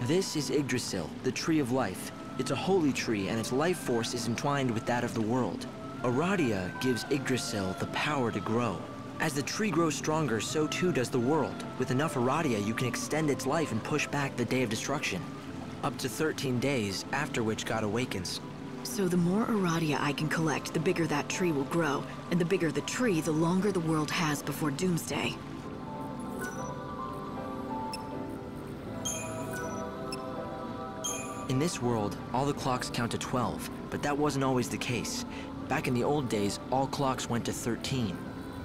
This is Yggdrasil, the Tree of Life. It's a holy tree, and its life force is entwined with that of the world. Aradia gives Yggdrasil the power to grow. As the tree grows stronger, so too does the world. With enough Aradia, you can extend its life and push back the Day of Destruction. Up to 13 days, after which God awakens. So the more Aradia I can collect, the bigger that tree will grow. And the bigger the tree, the longer the world has before Doomsday. In this world, all the clocks count to 12, but that wasn't always the case. Back in the old days, all clocks went to 13.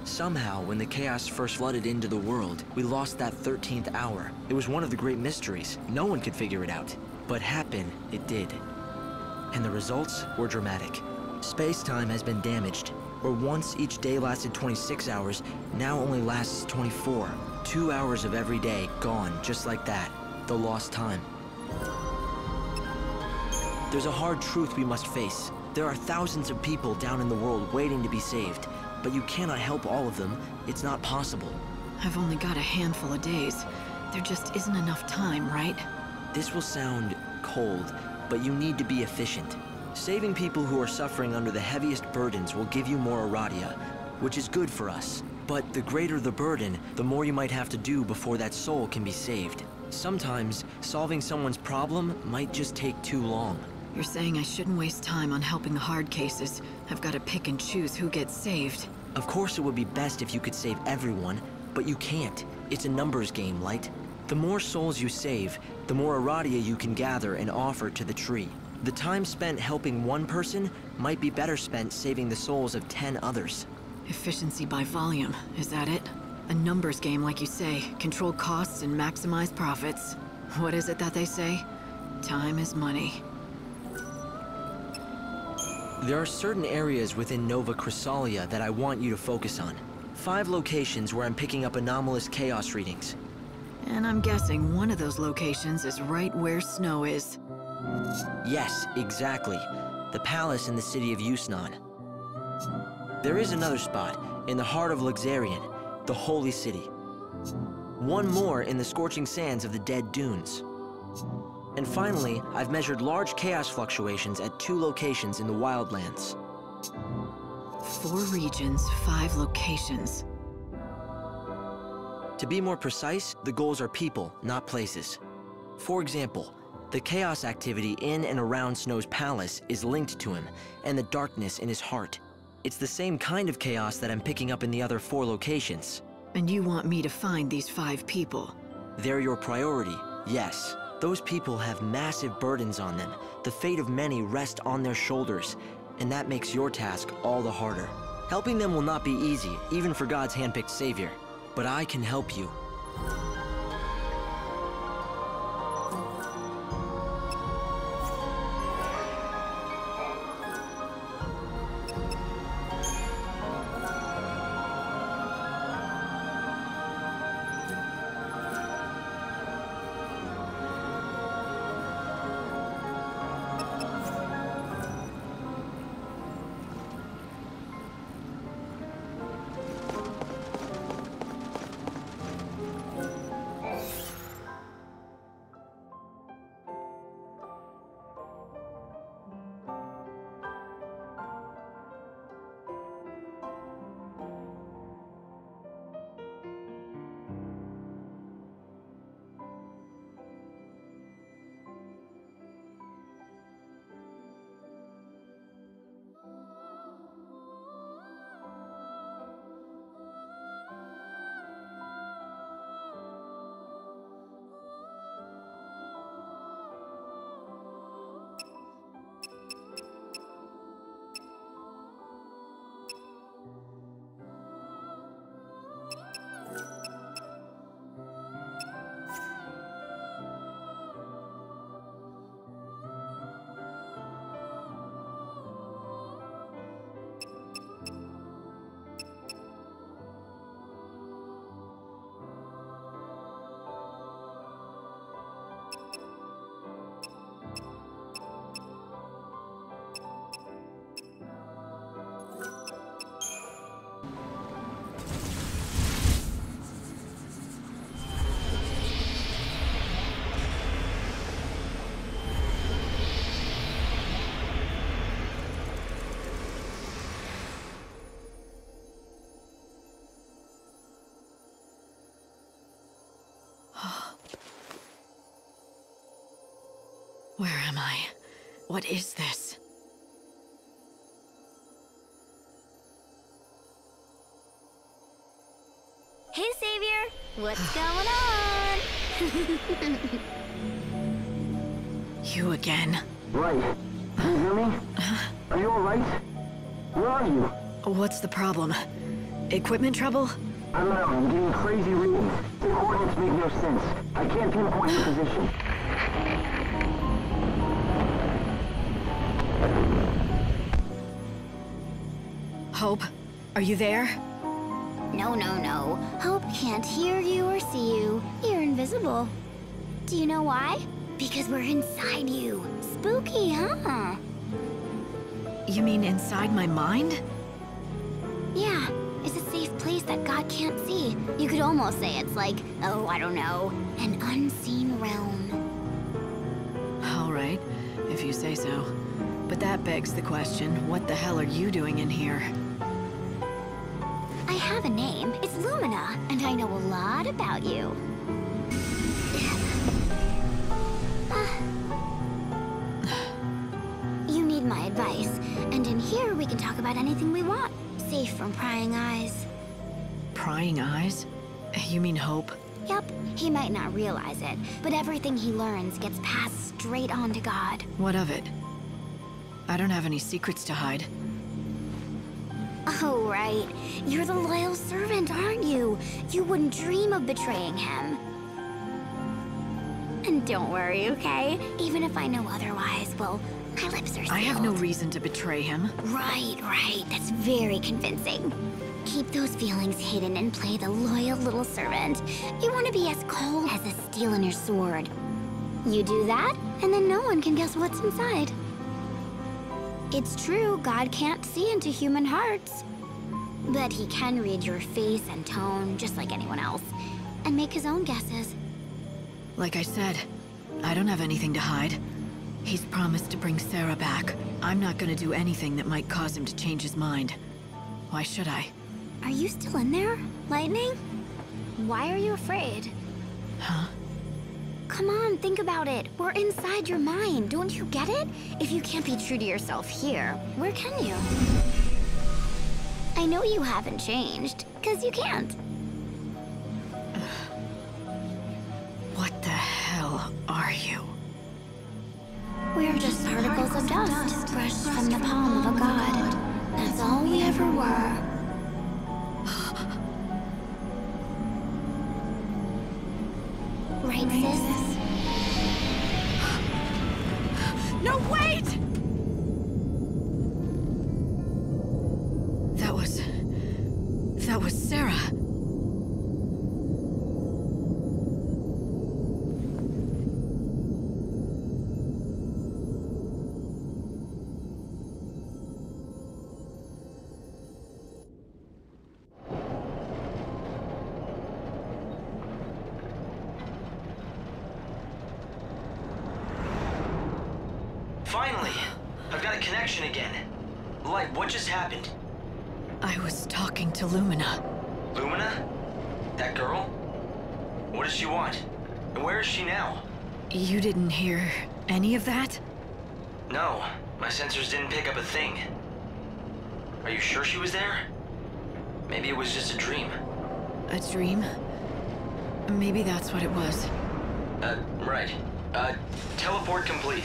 Somehow, when the chaos first flooded into the world, we lost that 13th hour. It was one of the great mysteries. No one could figure it out. But happen, it did. And the results were dramatic. Space-time has been damaged. Where once each day lasted 26 hours, now only lasts 24. 2 hours of every day gone, just like that. The lost time. There's a hard truth we must face. There are thousands of people down in the world waiting to be saved, but you cannot help all of them. It's not possible. I've only got a handful of days. There just isn't enough time, right? This will sound cold, but you need to be efficient. Saving people who are suffering under the heaviest burdens will give you more Aradia, which is good for us. But the greater the burden, the more you might have to do before that soul can be saved. Sometimes, solving someone's problem might just take too long. You're saying I shouldn't waste time on helping the hard cases. I've got to pick and choose who gets saved. Of course it would be best if you could save everyone, but you can't. It's a numbers game, Light. The more souls you save, the more Aradia you can gather and offer to the tree. The time spent helping one person might be better spent saving the souls of 10 others. Efficiency by volume, is that it? A numbers game, like you say. Control costs and maximize profits. What is it that they say? Time is money. There are certain areas within Nova Chrysalia that I want you to focus on. 5 locations where I'm picking up anomalous chaos readings. And I'm guessing one of those locations is right where Snow is. Yes, exactly. The palace in the city of Yusnan. There is another spot, in the heart of Luxarian, the holy city. One more in the scorching sands of the Dead Dunes. And finally, I've measured large chaos fluctuations at 2 locations in the Wildlands. 4 regions, 5 locations. To be more precise, the goals are people, not places. For example, the chaos activity in and around Snow's palace is linked to him, and the darkness in his heart. It's the same kind of chaos that I'm picking up in the other 4 locations. And you want me to find these 5 people? They're your priority, yes. Those people have massive burdens on them. The fate of many rests on their shoulders, and that makes your task all the harder. Helping them will not be easy, even for God's handpicked savior. But I can help you. Where am I? What is this? Hey, Savior! What's going on? You again? Right. Can you hear me? Are you alright? Where are you? What's the problem? Equipment trouble? I don't know. I'm getting crazy readings. The coordinates make no sense. I can't pinpoint your position. Hope, are you there? No, no, no. Hope can't hear you or see you. You're invisible. Do you know why? Because we're inside you. Spooky, huh? You mean inside my mind? Yeah, it's a safe place that God can't see. You could almost say it's like, oh, I don't know, an unseen realm. All right, if you say so. But that begs the question, what the hell are you doing in here? I have a name. It's Lumina, and I know a lot about you. You need my advice, and in here we can talk about anything we want, safe from prying eyes. Prying eyes? You mean Hope? Yep, he might not realize it, but everything he learns gets passed straight on to God. What of it? I don't have any secrets to hide. Oh, right. You're the loyal servant, aren't you? You wouldn't dream of betraying him. And don't worry, okay? Even if I know otherwise, well, my lips are sealed. I have no reason to betray him. Right, right. That's very convincing. Keep those feelings hidden and play the loyal little servant. You want to be as cold as a steel in your sword. You do that, and then no one can guess what's inside. It's true, God can't see into human hearts. But he can read your face and tone, just like anyone else, and make his own guesses. Like I said, I don't have anything to hide. He's promised to bring Sarah back. I'm not gonna do anything that might cause him to change his mind. Why should I? Are you still in there, Lightning? Why are you afraid? Huh? Come on, think about it. We're inside your mind, don't you get it? If you can't be true to yourself here, where can you? I know you haven't changed, because you can't. What the hell are you? We're just particles of dust brushed from the palm of a god. That's all we ever were. Right, sis? No, wait! That was Sarah. Finally! I've got a connection again. Light, what just happened? I was talking to Lumina. Lumina? That girl? What does she want? And where is she now? You didn't hear any of that? No, my sensors didn't pick up a thing. Are you sure she was there? Maybe it was just a dream. A dream? Maybe that's what it was. Right. Teleport complete.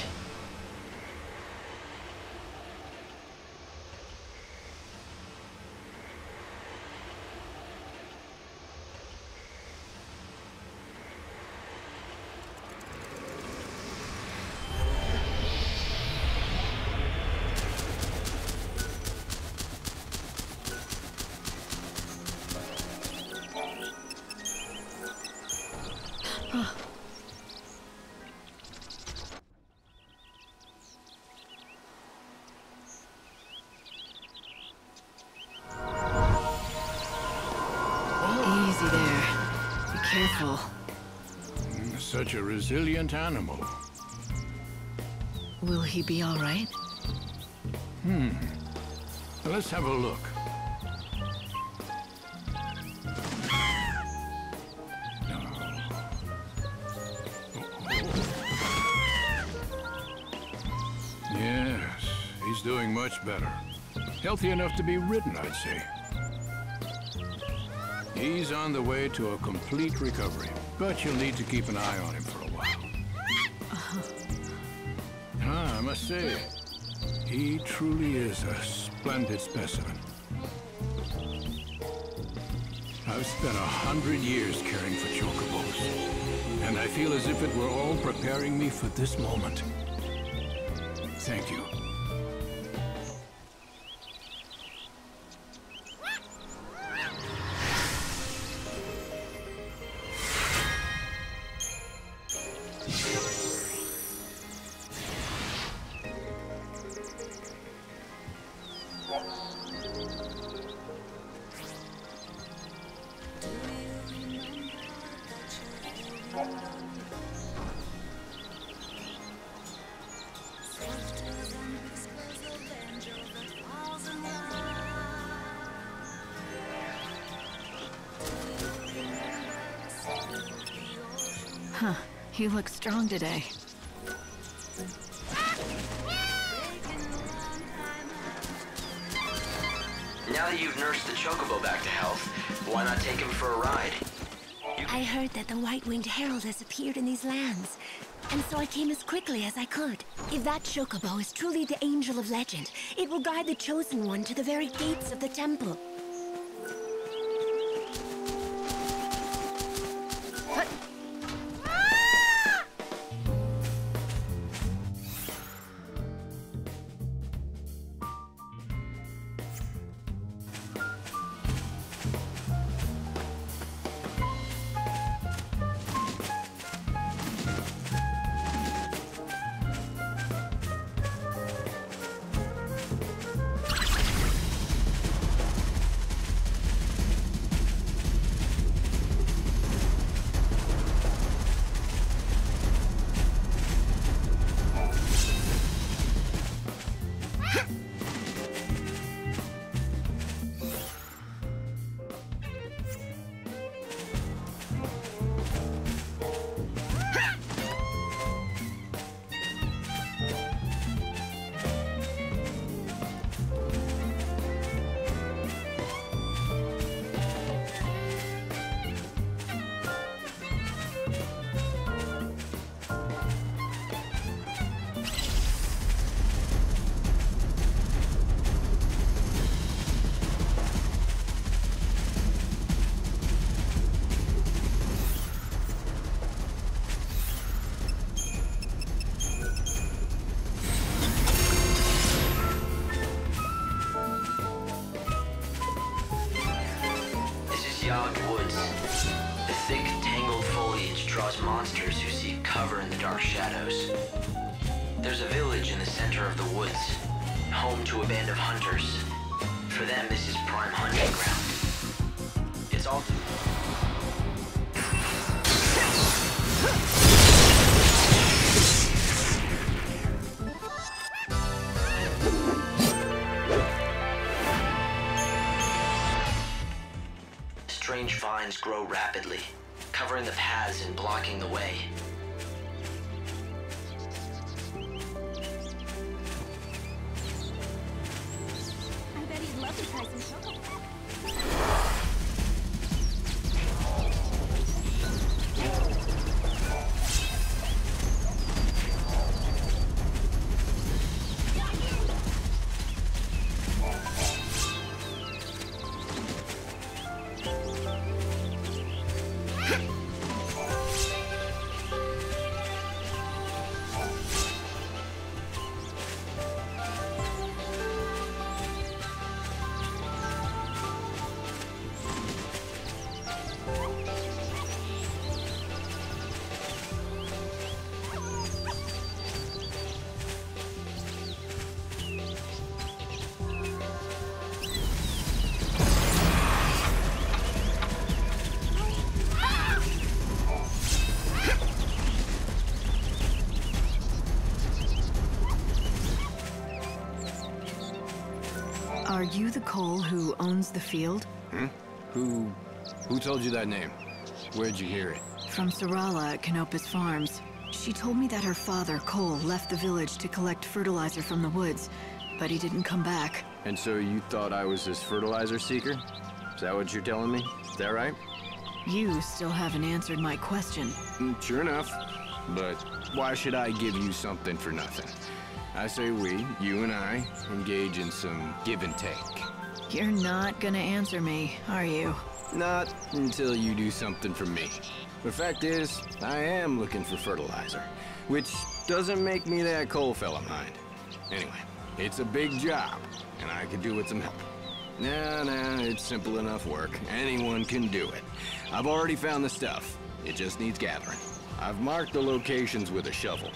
Easy there. Be careful. Such a resilient animal. Will he be all right? Let's have a look. doing much better. Healthy enough to be ridden, I'd say. He's on the way to a complete recovery, but you'll need to keep an eye on him for a while. I must say, he truly is a splendid specimen. I've spent 100 years caring for chocobos, and I feel as if it were all preparing me for this moment. Thank you. Huh. You look strong today. Now that you've nursed the chocobo back to health, why not take him for a ride? I heard that the White-Winged Herald has appeared in these lands, and so I came as quickly as I could. If that chocobo is truly the Angel of Legend, it will guide the Chosen One to the very gates of the temple. The thick, tangled foliage draws monsters who seek cover in the dark shadows. There's a village in the center of the woods, home to a band of hunters. For them, this is prime hunting ground. It's also... Strange vines grow rapidly, covering the paths and blocking the way. I bet he'd love to try some chocolate. Are you the Cole who owns the field? Who told you that name? Where'd you hear it? From Sarala at Canopus Farms. She told me that her father, Cole, left the village to collect fertilizer from the woods. but he didn't come back. And so you thought I was his fertilizer seeker? Is that what you're telling me? Is that right? You still haven't answered my question. Sure enough. But why should I give you something for nothing? I say we, you and I, engage in some give and take. You're not gonna answer me, are you? Not until you do something for me. The fact is, I am looking for fertilizer, which doesn't make me that coal fella mind. Anyway, it's a big job, and I could do with some help. Nah, it's simple enough work. Anyone can do it. I've already found the stuff. It just needs gathering. I've marked the locations with a shovel.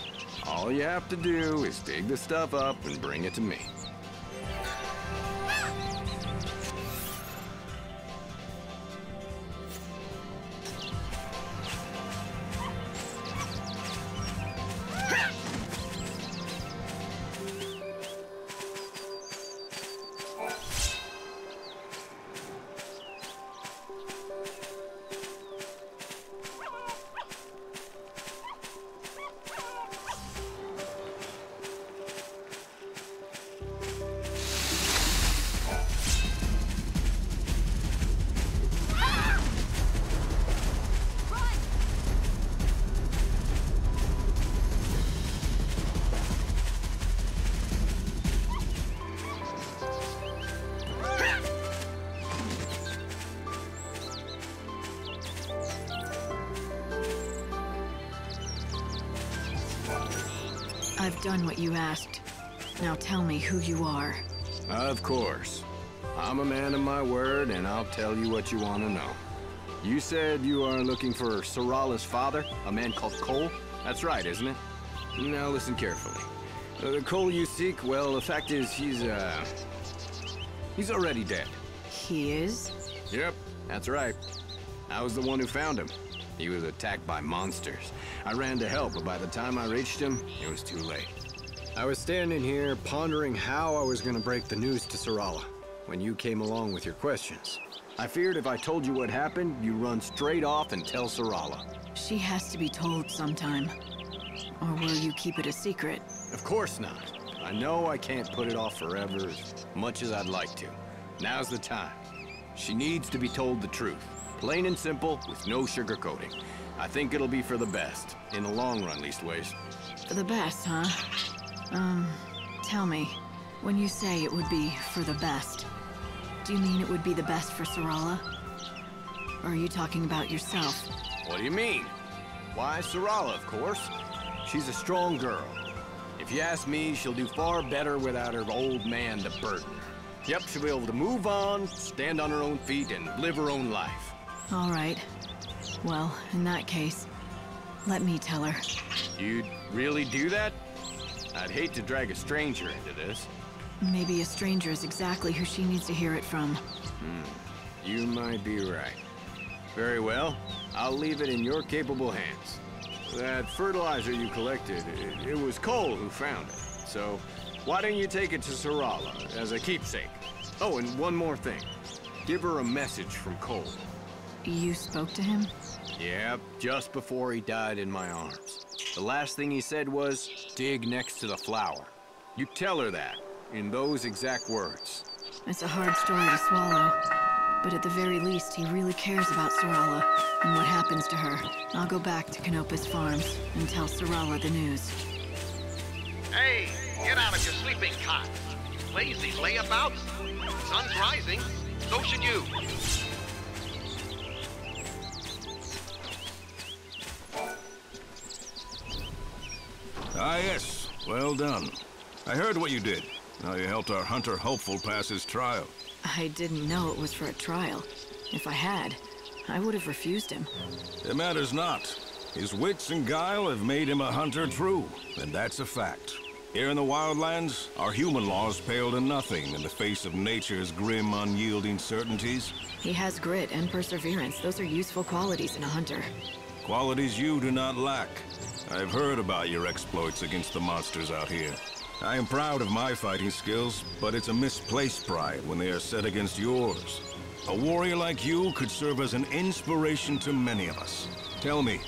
All you have to do is dig the stuff up and bring it to me. I've done what you asked. Now tell me who you are. Of course. I'm a man of my word, and I'll tell you what you want to know. You said you are looking for Sarala's father, a man called Cole? That's right, isn't it? Now listen carefully. The Cole you seek, well, the fact is he's already dead. He is? Yep, that's right. I was the one who found him. He was attacked by monsters. I ran to help, but by the time I reached him, it was too late. I was standing here pondering how I was going to break the news to Sarala when you came along with your questions. I feared if I told you what happened, you'd run straight off and tell Sarala. She has to be told sometime. Or will you keep it a secret? Of course not. I know I can't put it off forever as much as I'd like to. Now's the time. She needs to be told the truth. Plain and simple, with no sugarcoating. I think it'll be for the best. In the long run, leastways. For the best, huh? Tell me, when you say it would be for the best, do you mean it would be the best for Sarala? Or are you talking about yourself? What do you mean? Why, Sarala, of course. She's a strong girl. If you ask me, she'll do far better without her old man to burden her. Yep, she'll be able to move on, stand on her own feet, and live her own life. All right. Well, in that case, let me tell her. You'd really do that? I'd hate to drag a stranger into this. Maybe a stranger is exactly who she needs to hear it from. You might be right. Very well. I'll leave it in your capable hands. That fertilizer you collected, it was Cole who found it. So, why don't you take it to Sarala as a keepsake? Oh, and one more thing. Give her a message from Cole. You spoke to him? Yep, just before he died in my arms. The last thing he said was, dig next to the flower. You tell her that, in those exact words. It's a hard story to swallow. But at the very least, he really cares about Sarala and what happens to her. I'll go back to Canopa's farms and tell Sarala the news. Hey, get out of your sleeping cot. Lazy layabouts. Sun's rising. So should you. Ah, yes. Well done. I heard what you did. How you helped our hunter hopeful pass his trial. I didn't know it was for a trial. If I had, I would have refused him. It matters not. His wits and guile have made him a hunter true, and that's a fact. Here in the wildlands, our human laws pale to nothing in the face of nature's grim, unyielding certainties. He has grit and perseverance. Those are useful qualities in a hunter. Qualities you do not lack. I've heard about your exploits against the monsters out here. I am proud of my fighting skills, but it's a misplaced pride when they are set against yours. A warrior like you could serve as an inspiration to many of us. Tell me,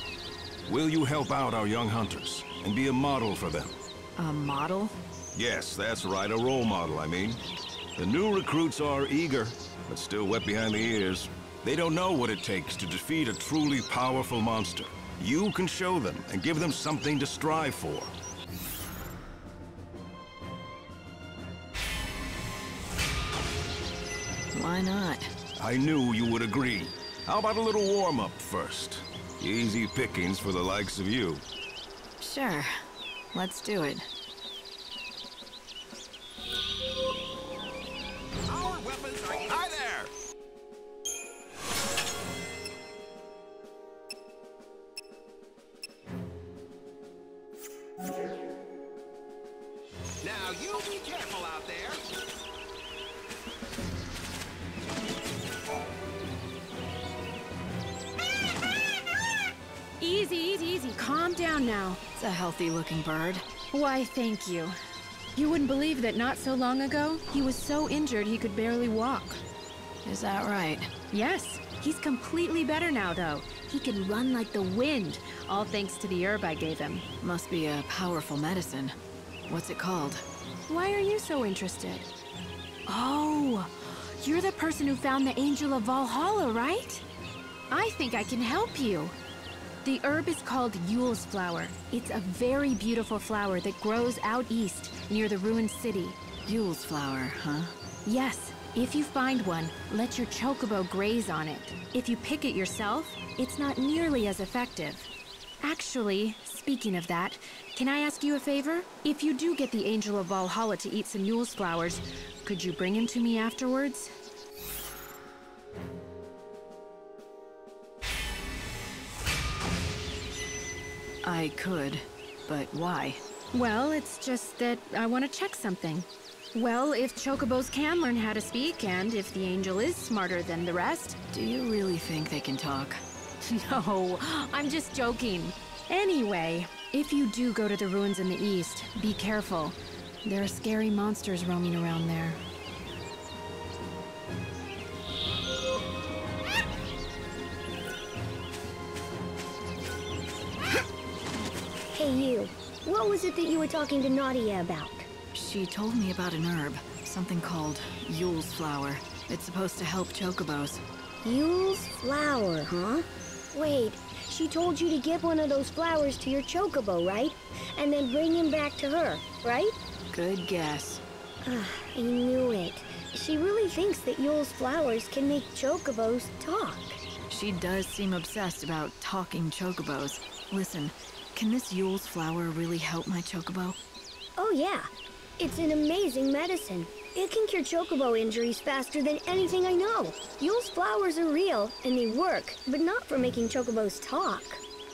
will you help out our young hunters and be a model for them? A model? Yes, that's right, a role model, I mean. The new recruits are eager, but still wet behind the ears. They don't know what it takes to defeat a truly powerful monster. You can show them and give them something to strive for. Why not? I knew you would agree. How about a little warm-up first? Easy pickings for the likes of you. Sure. Let's do it. Our weapons are... Hi there! Now, you be careful out there. Easy, easy, easy. Calm down now. It's a healthy-looking bird. Why, thank you. You wouldn't believe that not so long ago, he was so injured he could barely walk. Is that right? Yes, he's completely better now, though. He can run like the wind, all thanks to the herb I gave him. Must be a powerful medicine. What's it called? Why are you so interested? Oh, you're the person who found the Angel of Valhalla, right? I think I can help you. The herb is called Yule's flower. It's a very beautiful flower that grows out east, near the ruined city. Yule's flower, huh? Yes, if you find one, let your chocobo graze on it. If you pick it yourself, it's not nearly as effective. Actually, speaking of that, can I ask you a favor? If you do get the Angel of Valhalla to eat some Yule's flowers, could you bring him to me afterwards? I could, but why? Well, it's just that I want to check something. Well, if chocobos can learn how to speak, and if the angel is smarter than the rest... Do you really think they can talk? No, I'm just joking. Anyway, if you do go to the ruins in the east, be careful. There are scary monsters roaming around there. Hey, you. What was it that you were talking to Nadia about? She told me about an herb, something called Yule's flower. It's supposed to help chocobos. Yule's flower, huh? Wait, she told you to give one of those flowers to your chocobo, right? And then bring him back to her, right? Good guess. I knew it. She really thinks that Yule's flowers can make chocobos talk. She does seem obsessed about talking chocobos. Listen, can this Yule's flower really help my chocobo? Oh yeah, it's an amazing medicine. It can cure chocobo injuries faster than anything I know. Yule's flowers are real, and they work, but not for making chocobos talk.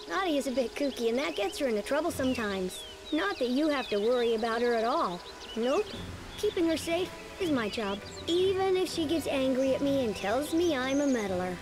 Nadia's a bit kooky, and that gets her into trouble sometimes. Not that you have to worry about her at all. Nope. Keeping her safe is my job, even if she gets angry at me and tells me I'm a meddler.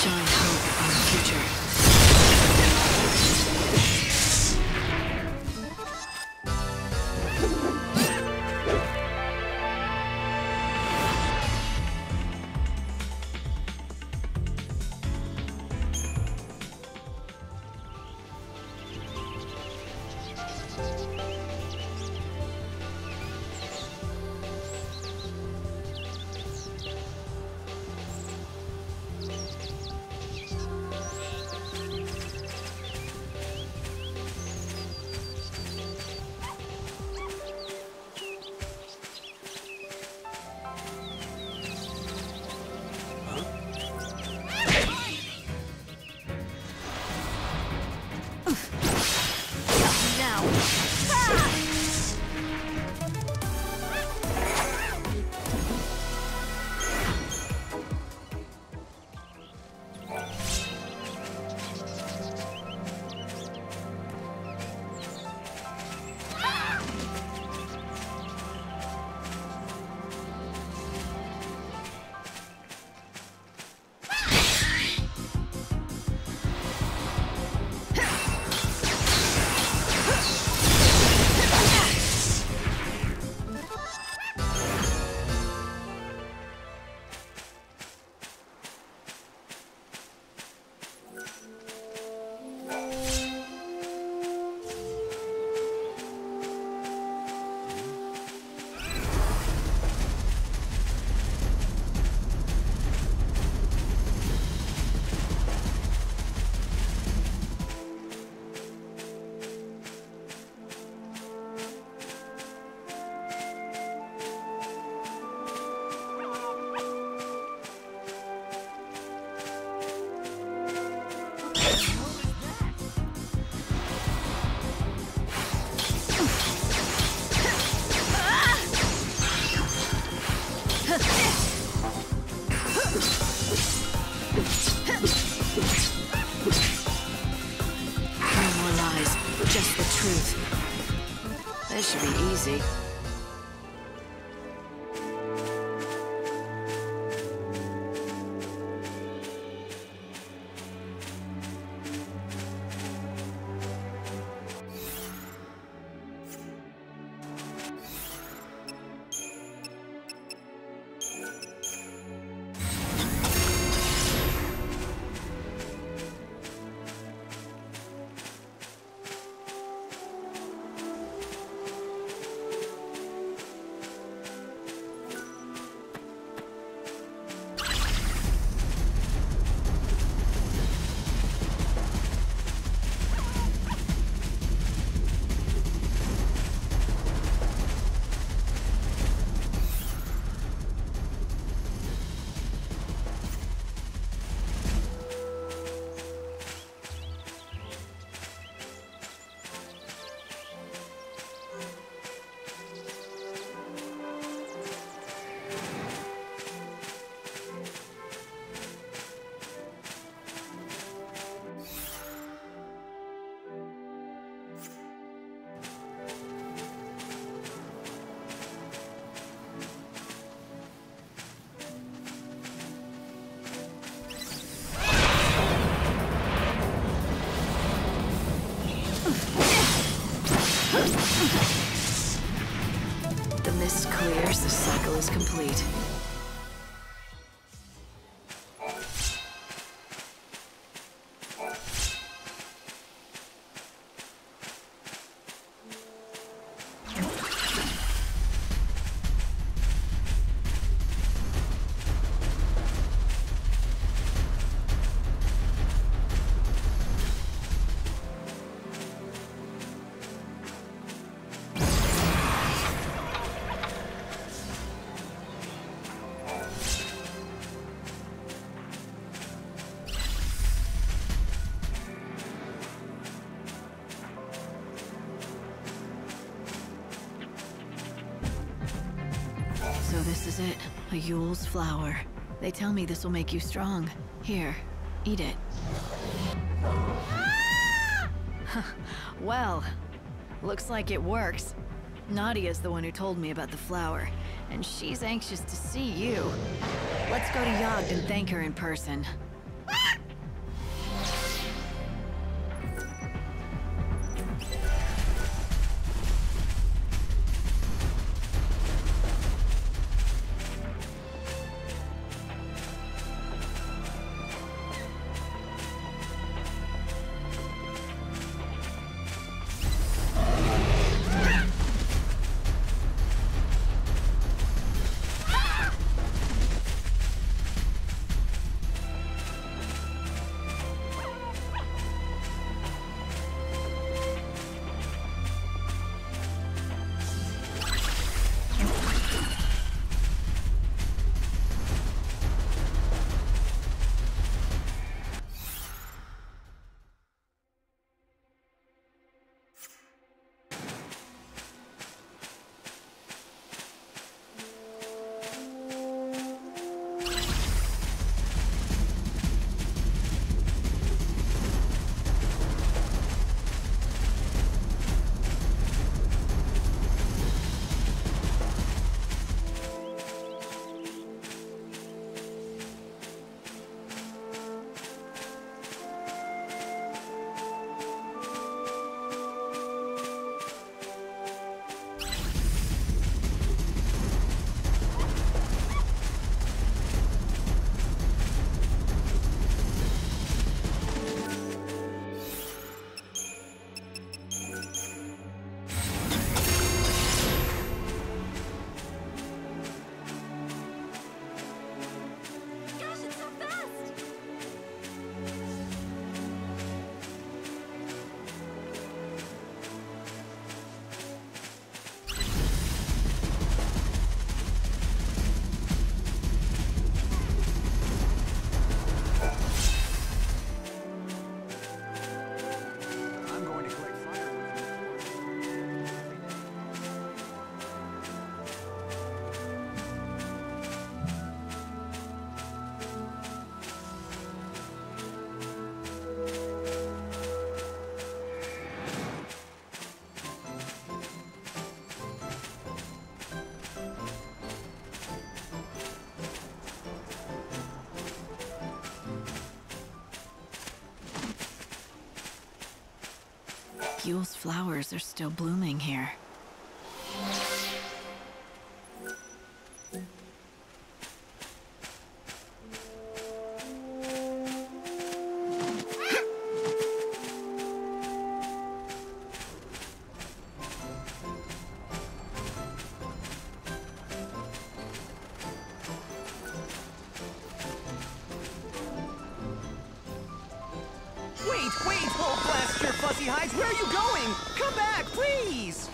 Shine. This should be easy. The mist clears, the cycle is complete. So this is it, a Yule's flower. They tell me this will make you strong. Here, eat it. Well, looks like it works. Nadia's the one who told me about the flower, and she's anxious to see you. Let's go to Yogd and thank her in person. Yule's flowers are still blooming here. Where are you going? Come back, please!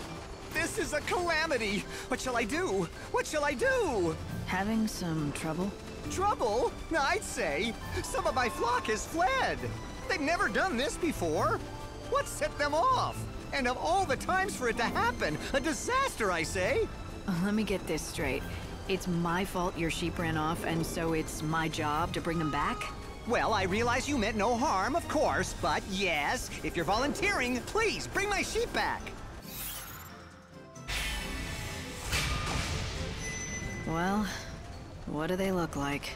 This is a calamity! What shall I do? What shall I do? Having some trouble? Trouble? I'd say. Some of my flock has fled. They've never done this before. What set them off? And of all the times for it to happen, a disaster, I say. Let me get this straight. It's my fault your sheep ran off, and so it's my job to bring them back? Well, I realize you meant no harm, of course, but yes, if you're volunteering, please bring my sheep back. Well, what do they look like?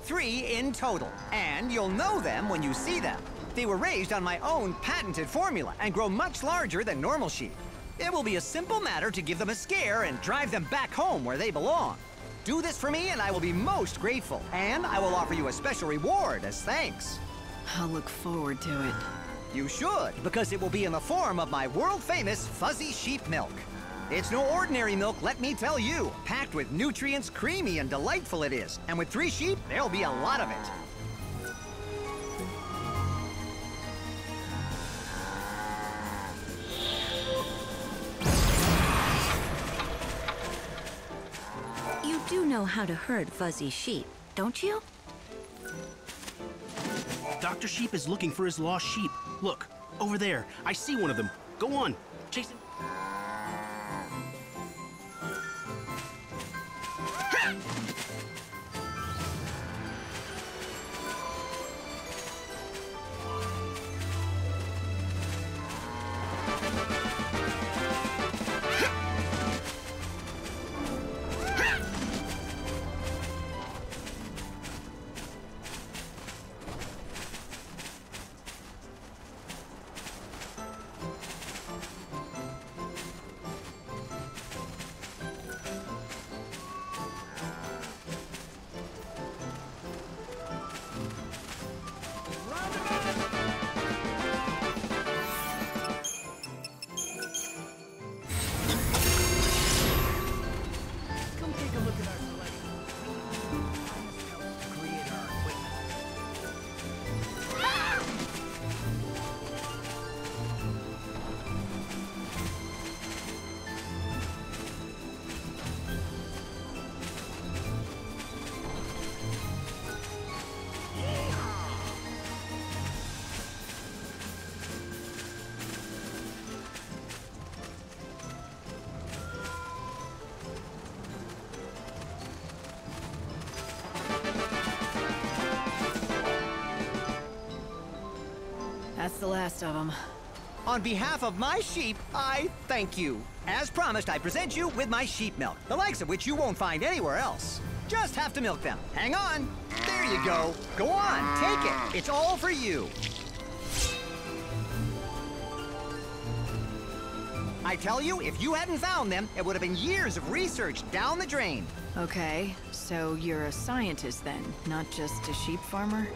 3 in total, and you'll know them when you see them. They were raised on my own patented formula and grow much larger than normal sheep. It will be a simple matter to give them a scare and drive them back home where they belong. Do this for me and I will be most grateful, and I will offer you a special reward as thanks. I'll look forward to it. You should, because it will be in the form of my world-famous fuzzy sheep milk. It's no ordinary milk, let me tell you. Packed with nutrients, creamy and delightful it is. And with 3 sheep, there'll be a lot of it. You do know how to herd fuzzy sheep, don't you? Dr. Sheep is looking for his lost sheep. Look, over there. I see one of them. Go on. Chase him. That's the last of them. On behalf of my sheep, I thank you. As promised, I present you with my sheep milk, the likes of which you won't find anywhere else. Just have to milk them. Hang on. There you go. Go on, take it. It's all for you. I tell you, if you hadn't found them, it would have been years of research down the drain. Okay, so you're a scientist then, not just a sheep farmer?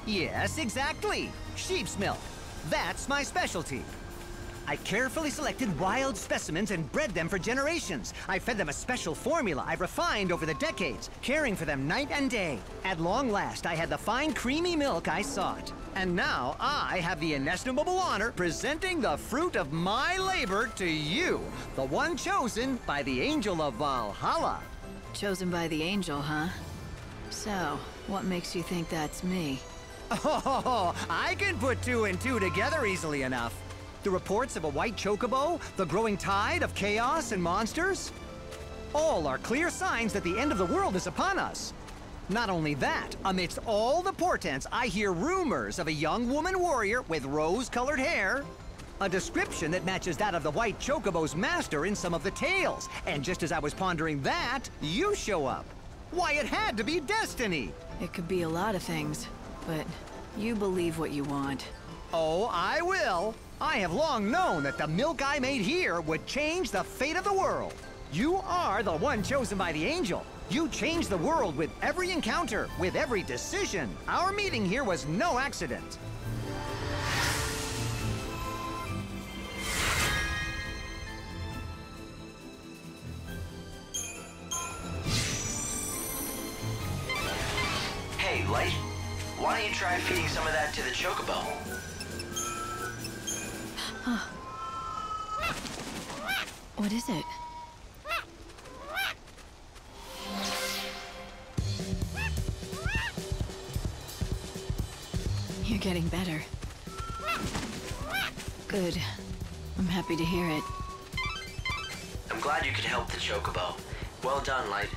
Yes, exactly. Sheep's milk. That's my specialty. I carefully selected wild specimens and bred them for generations. I fed them a special formula I've refined over the decades, caring for them night and day. At long last, I had the fine, creamy milk I sought. And now, I have the inestimable honor presenting the fruit of my labor to you, the one chosen by the Angel of Valhalla. Chosen by the Angel, huh? So, what makes you think that's me? Oh, I can put 2 and 2 together easily enough. The reports of a white chocobo, the growing tide of chaos and monsters, all are clear signs that the end of the world is upon us. Not only that, amidst all the portents, I hear rumors of a young woman warrior with rose-colored hair, a description that matches that of the white chocobo's master in some of the tales. And just as I was pondering that, you show up. Why, it had to be destiny. It could be a lot of things, but you believe what you want. Oh, I will. I have long known that the milk I made here would change the fate of the world. You are the one chosen by the angel. You changed the world with every encounter, with every decision. Our meeting here was no accident. Hey, Light, why don't you try feeding some of that to the chocobo? What is it? You're getting better. Good. I'm happy to hear it. I'm glad you could help the chocobo. Well done, Light.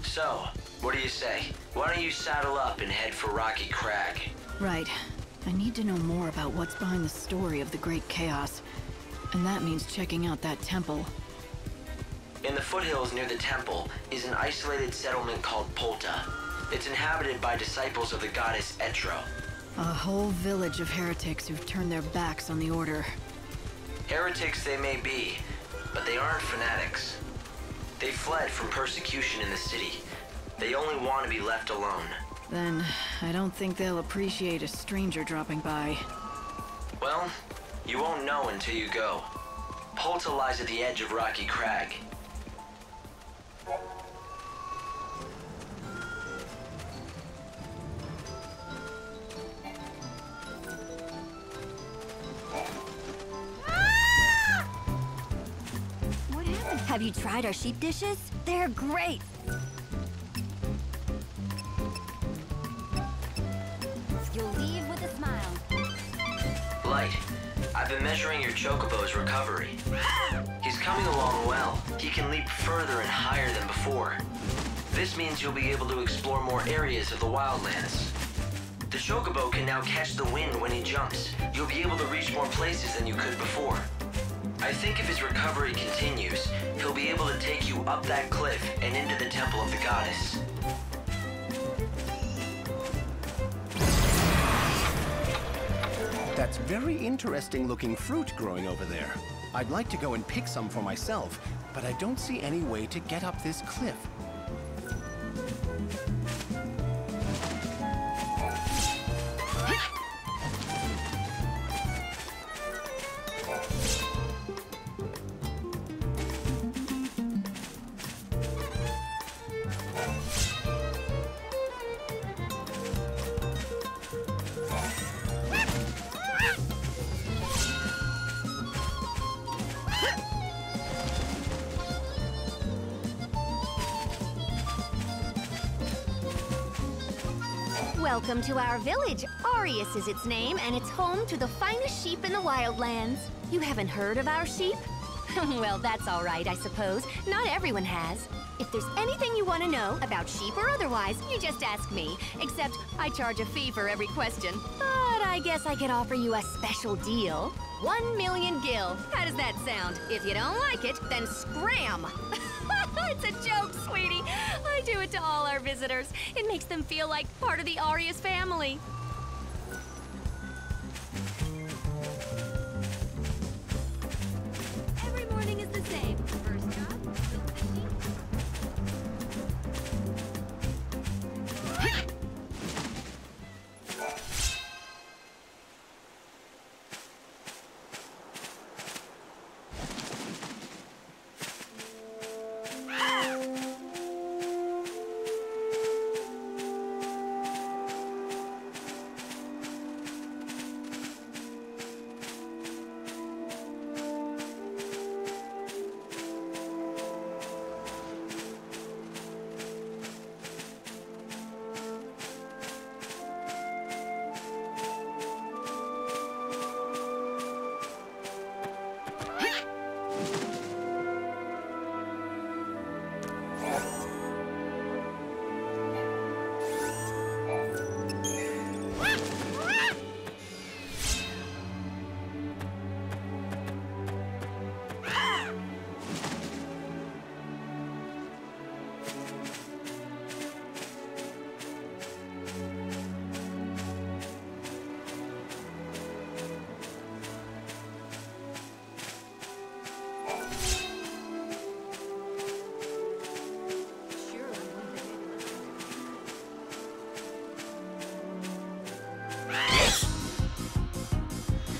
So, what do you say? Why don't you saddle up and head for Rocky Crag? Right. I need to know more about what's behind the story of the Great Chaos. And that means checking out that temple. In the foothills near the temple is an isolated settlement called Polta. It's inhabited by disciples of the goddess Etro. A whole village of heretics who've turned their backs on the Order. Heretics they may be, but they aren't fanatics. They fled from persecution in the city. They only want to be left alone. Then, I don't think they'll appreciate a stranger dropping by. Well, you won't know until you go. Polta lies at the edge of Rocky Crag. What happened? Have you tried our sheep dishes? They're great. You'll leave with a smile. Light, I've been measuring your chocobo's recovery. He's coming along well. He can leap further and higher than before. This means you'll be able to explore more areas of the wildlands. The chocobo can now catch the wind when he jumps. You'll be able to reach more places than you could before. I think if his recovery continues, he'll be able to take you up that cliff and into the temple of the goddess. That's very interesting looking fruit growing over there. I'd like to go and pick some for myself, but I don't see any way to get up this cliff. Welcome to our village. Arius is its name, and it's home to the finest sheep in the wildlands. You haven't heard of our sheep? Well, that's all right, I suppose. Not everyone has. If there's anything you want to know, about sheep or otherwise, you just ask me. Except, I charge a fee for every question. But I guess I could offer you a special deal. 1 million gil. How does that sound? If you don't like it, then scram! It's a joke, sweetie. I do it to all our visitors. It makes them feel like part of the Arius family. Every morning is the same. First job, still fishing.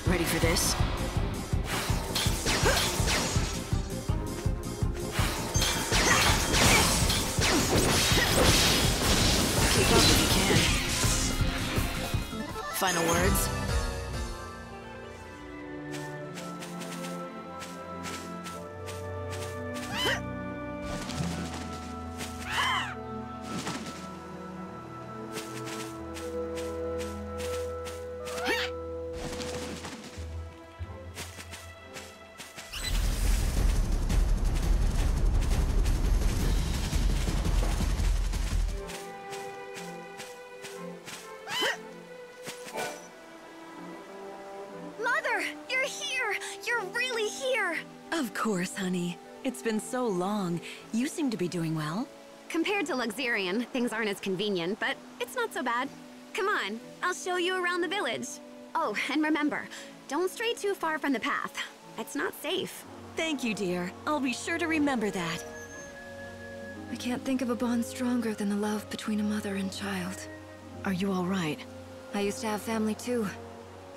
Ready for this? Keep up if you can. Final words? Of course, honey. It's been so long. You seem to be doing well. Compared to Luxurion, things aren't as convenient, but it's not so bad. Come on, I'll show you around the village. Oh, and remember, don't stray too far from the path. It's not safe. Thank you, dear. I'll be sure to remember that. I can't think of a bond stronger than the love between a mother and child. Are you all right? I used to have family too.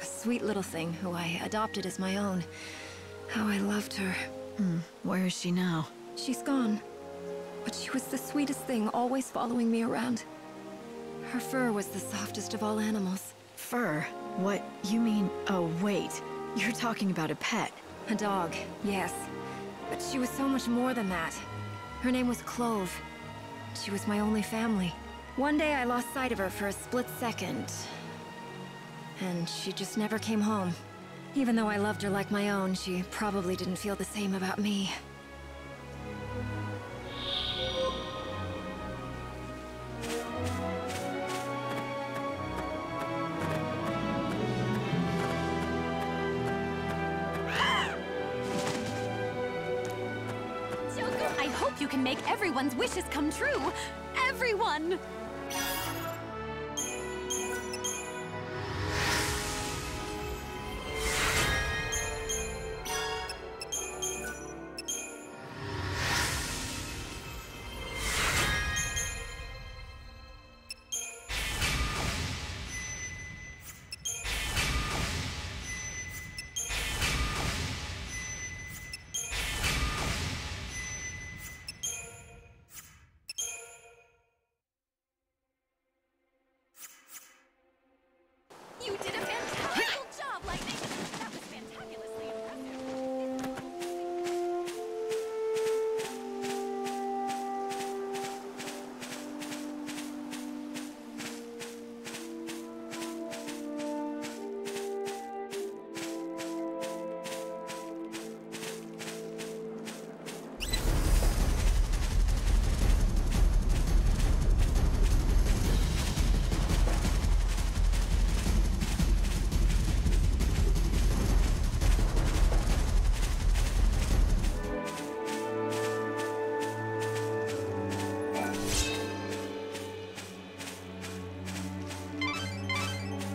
A sweet little thing who I adopted as my own. How I loved her. Where is she now? She's gone. But she was the sweetest thing, always following me around. Her fur was the softest of all animals. Fur? What? You mean... Oh, wait. You're talking about a pet. A dog, yes. But she was so much more than that. Her name was Clove. She was my only family. One day I lost sight of her for a split second. And she just never came home. Even though I loved her like my own, she probably didn't feel the same about me. Joko, I hope you can make everyone's wishes come true. Everyone! You did a fantastic job, Lightning! That was fantabulously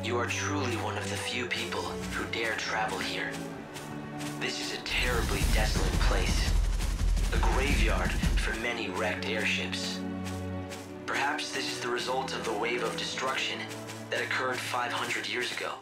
You are truly one of the few people who dare travel here. This is a terribly desolate place. A graveyard for many wrecked airships. Perhaps this is the result of the wave of destruction that occurred 500 years ago.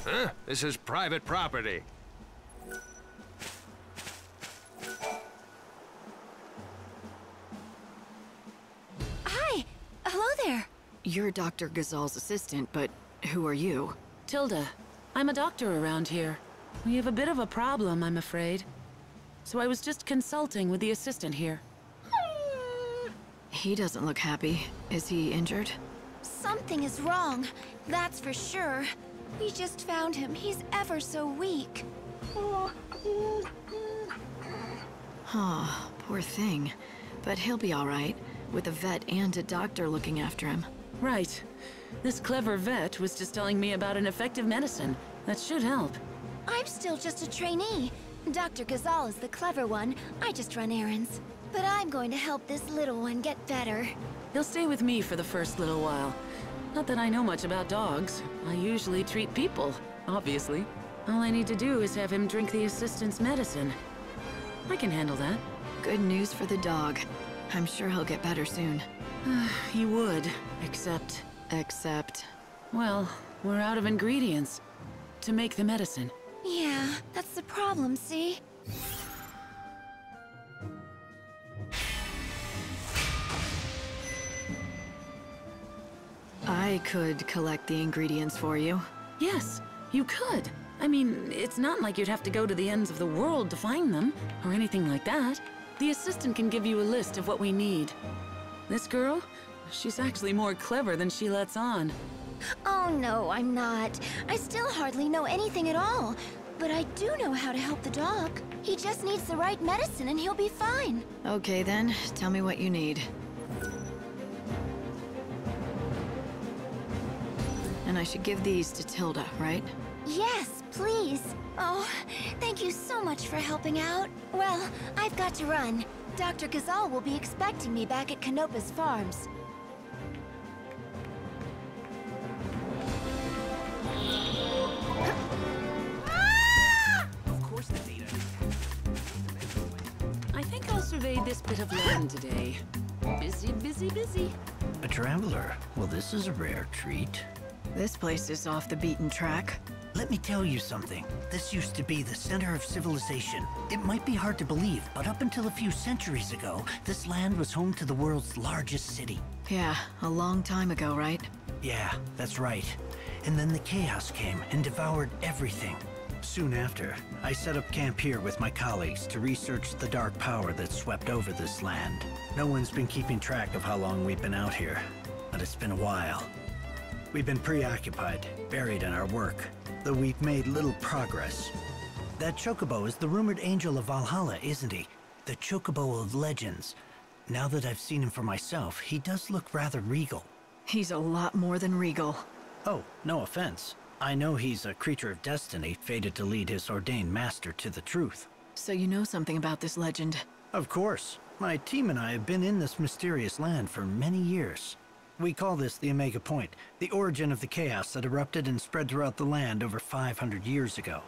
Huh? This is private property. Hi! Hello there! You're Dr. Gazal's assistant, but who are you? Tilda. I'm a doctor around here. We have a bit of a problem, I'm afraid. So I was just consulting with the assistant here. He doesn't look happy. Is he injured? Something is wrong, that's for sure. We just found him. He's ever so weak. Huh, poor thing. But he'll be all right, with a vet and a doctor looking after him. Right. This clever vet was just telling me about an effective medicine that should help. I'm still just a trainee. Dr. Ghazal is the clever one. I just run errands. But I'm going to help this little one get better. He'll stay with me for the first little while. Not that I know much about dogs. I usually treat people, obviously. All I need to do is have him drink the assistant's medicine. I can handle that. Good news for the dog. I'm sure he'll get better soon. He would, except... Well, we're out of ingredients to make the medicine. Yeah, that's the problem, see? I could collect the ingredients for you. Yes, you could. I mean, it's not like you'd have to go to the ends of the world to find them, or anything like that. The assistant can give you a list of what we need. This girl, she's actually more clever than she lets on. Oh no, I'm not. I still hardly know anything at all. But I do know how to help the dog. He just needs the right medicine and he'll be fine. Okay then, tell me what you need. And I should give these to Tilda, right? Yes, please. Oh, thank you so much for helping out. Well, I've got to run. Dr. Ghazal will be expecting me back at Canopa's farms. Of course the data. I think I'll survey this bit of land today. Busy, busy, busy. A traveler? Well, this is a rare treat. This place is off the beaten track. Let me tell you something. This used to be the center of civilization. It might be hard to believe, but up until a few centuries ago, this land was home to the world's largest city. Yeah, a long time ago, right? Yeah, that's right. And then the chaos came and devoured everything. Soon after, I set up camp here with my colleagues to research the dark power that swept over this land. No one's been keeping track of how long we've been out here, but it's been a while. We've been preoccupied, buried in our work, though we've made little progress. That chocobo is the rumored angel of Valhalla, isn't he? The chocobo of legends. Now that I've seen him for myself, he does look rather regal. He's a lot more than regal. Oh, no offense. I know he's a creature of destiny, fated to lead his ordained master to the truth. So you know something about this legend? Of course. My team and I have been in this mysterious land for many years. We call this the Omega Point, the origin of the chaos that erupted and spread throughout the land over 500 years ago.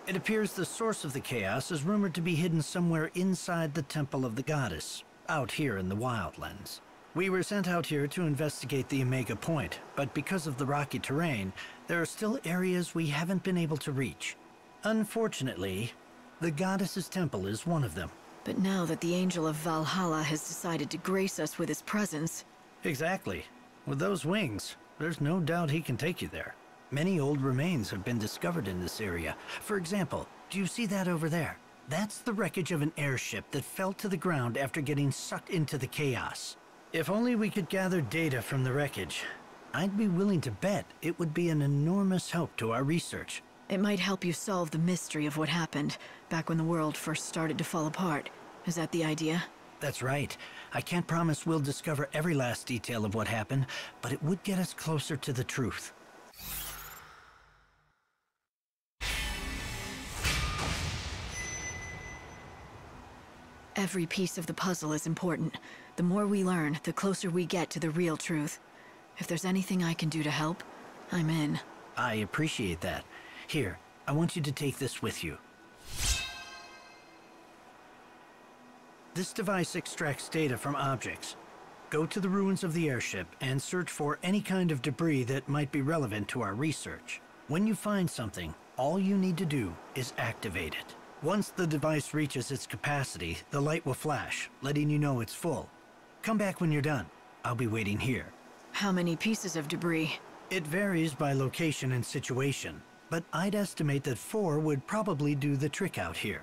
It appears the source of the chaos is rumored to be hidden somewhere inside the Temple of the Goddess, out here in the Wildlands. We were sent out here to investigate the Omega Point, but because of the rocky terrain, there are still areas we haven't been able to reach. Unfortunately, the Goddess's temple is one of them. But now that the Angel of Valhalla has decided to grace us with his presence... Exactly. With those wings, there's no doubt he can take you there. Many old remains have been discovered in this area. For example, do you see that over there? That's the wreckage of an airship that fell to the ground after getting sucked into the chaos. If only we could gather data from the wreckage, I'd be willing to bet it would be an enormous help to our research. It might help you solve the mystery of what happened back when the world first started to fall apart. Is that the idea? That's right. I can't promise we'll discover every last detail of what happened, but it would get us closer to the truth. Every piece of the puzzle is important. The more we learn, the closer we get to the real truth. If there's anything I can do to help, I'm in. I appreciate that. Here, I want you to take this with you. This device extracts data from objects. Go to the ruins of the airship and search for any kind of debris that might be relevant to our research. When you find something, all you need to do is activate it. Once the device reaches its capacity, the light will flash, letting you know it's full. Come back when you're done. I'll be waiting here. How many pieces of debris? It varies by location and situation, but I'd estimate that 4 would probably do the trick out here.